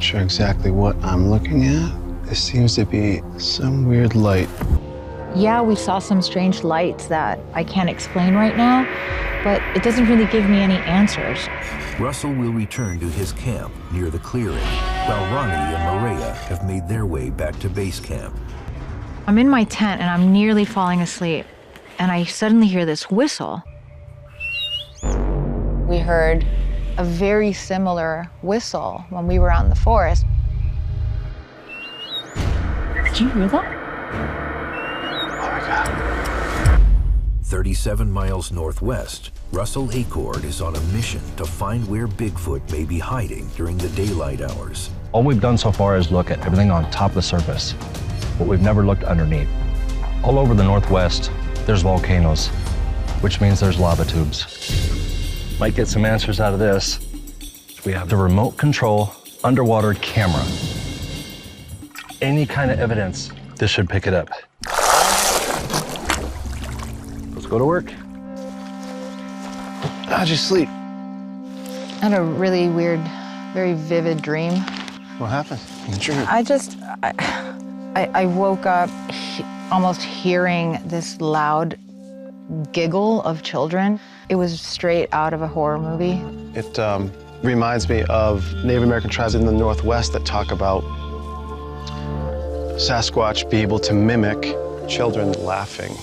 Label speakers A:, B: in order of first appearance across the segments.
A: sure exactly what I'm looking at. There seems to be some weird light.
B: Yeah, we saw some strange lights that I can't explain right now, but it doesn't really give me any answers.
C: Russell will return to his camp near the clearing, while Ronnie and Mireya have made their way back to base camp.
B: I'm in my tent and I'm nearly falling asleep, and I suddenly hear this whistle. We heard a very similar whistle when we were out in the forest. Did you hear that?
C: 37 miles northwest, Russell Acord is on a mission to find where Bigfoot may be hiding during the daylight hours.
D: All we've done so far is look at everything on top of the surface, but we've never looked underneath. All over the Northwest, there's volcanoes, which means there's lava tubes. Might get some answers out of this. We have the remote control underwater camera. Any kind of evidence, this should pick it up. Let's go to work.
A: How'd you sleep?
B: I had a really weird, very vivid dream.
A: What happened in the dream?
B: I woke up almost hearing this loud giggle of children. It was straight out of a horror movie.
A: It reminds me of Native American tribes in the Northwest that talk about Sasquatch be able to mimic children laughing.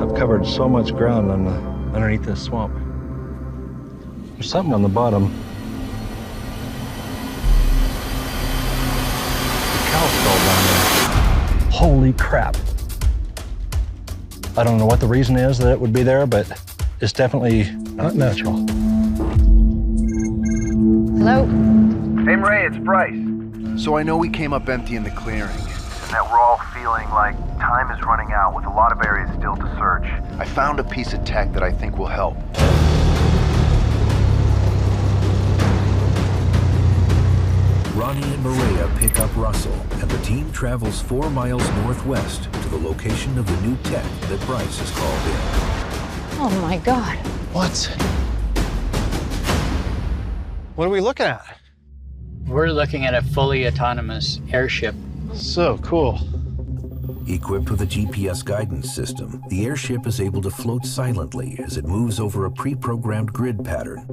D: I've covered so much ground underneath this swamp. There's something on the bottom. The cow skull down there. Holy crap. I don't know what the reason is that it would be there, but it's definitely not natural.
B: Hello?
E: Hey, Mireya, it's Bryce. So I know we came up empty in the clearing, and that we're all feeling like time is running out with a lot of areas still to search. I found a piece of tech that I think will help.
C: Ronnie and Mireya pick up Russell, and the team travels 4 miles northwest to the location of the new tech that Bryce has called in.
B: Oh my God.
A: What? What are we looking at?
F: We're looking at a fully autonomous airship.
A: So cool.
C: Equipped with a GPS guidance system, the airship is able to float silently as it moves over a pre-programmed grid pattern,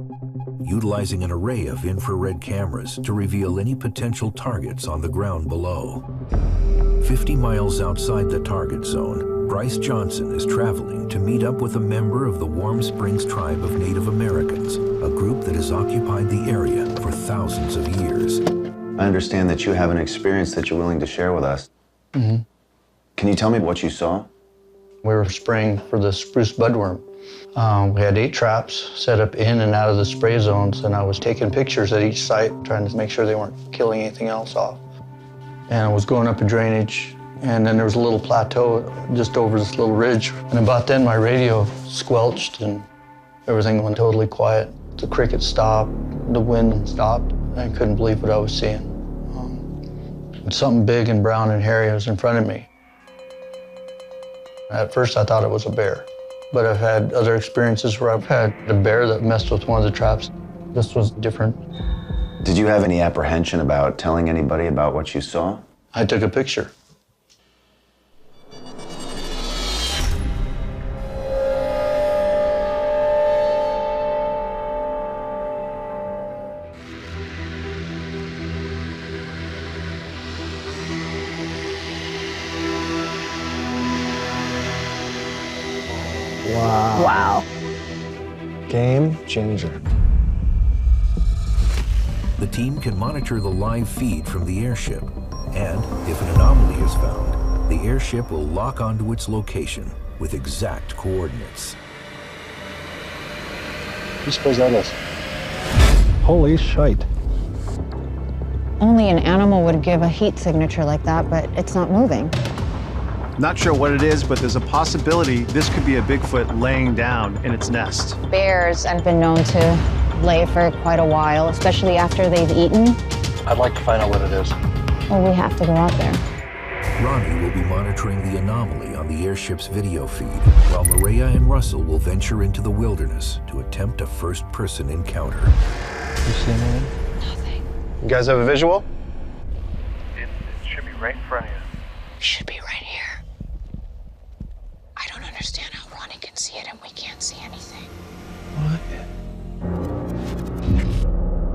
C: utilizing an array of infrared cameras to reveal any potential targets on the ground below. 50 miles outside the target zone, Bryce Johnson is traveling to meet up with a member of the Warm Springs tribe of Native Americans, a group that has occupied the area for thousands of years.
G: I understand that you have an experience that you're willing to share with us.
H: Mm-hmm.
G: Can you tell me what you saw?
H: We were spraying for the spruce budworm. We had 8 traps set up in and out of the spray zones, and I was taking pictures at each site, trying to make sure they weren't killing anything else off. And I was going up a drainage, and then there was a little plateau just over this little ridge. And about then, my radio squelched, and everything went totally quiet. The crickets stopped, the wind stopped. I couldn't believe what I was seeing. Something big and brown and hairy was in front of me. At first, I thought it was a bear, but I've had other experiences where I've had a bear that messed with one of the traps. This was different.
G: Did you have any apprehension about telling anybody about what you saw?
H: I took a picture.
B: Wow.
A: Game changer.
C: The team can monitor the live feed from the airship, and if an anomaly is found, the airship will lock onto its location with exact coordinates.
D: What do you suppose that is? Holy shite.
B: Only an animal would give a heat signature like that, but it's not moving.
I: Not sure what it is, but there's a possibility this could be a Bigfoot laying down in its nest.
B: Bears have been known to lay for quite a while, especially after they've eaten.
D: I'd like to find out what it is.
B: Well, we have to go out there.
C: Ronnie will be monitoring the anomaly on the airship's video feed, while Mireya and Russell will venture into the wilderness to attempt a first-person encounter.
D: You see anything?
B: Nothing.
A: You guys have a visual?
E: It should be right in front of you.
B: It should be right here. I don't understand how Ronnie can see it and we can't see anything.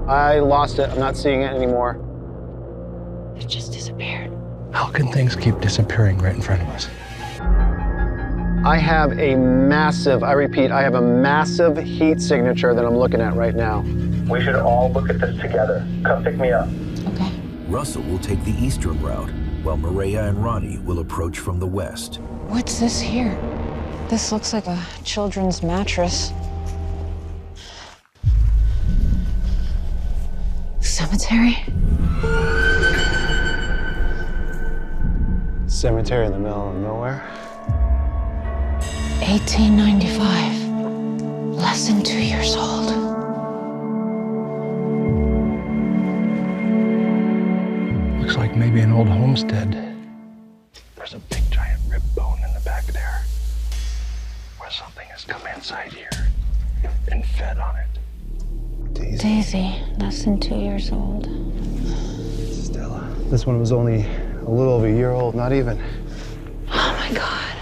A: I lost it. I'm not seeing it anymore.
B: It just disappeared.
J: How can things keep disappearing right in front of us?
A: I have a massive, I repeat, I have a massive heat signature that I'm looking at right now.
K: We should all look at this together. Come pick me up.
B: Okay.
C: Russell will take the eastern route, while Mireya and Ronnie will approach from the west.
B: What's this here? This looks like a children's mattress. Cemetery?
A: Cemetery in the middle of nowhere.
B: 1895. Less than 2 years old.
J: Looks like maybe an old homestead. There's a big giant rib bone in the back there, where something has come inside here and fed on it.
B: Daisy, less than 2 years old.
A: Stella. This one was only a little over a year old, not even.
B: Oh my God.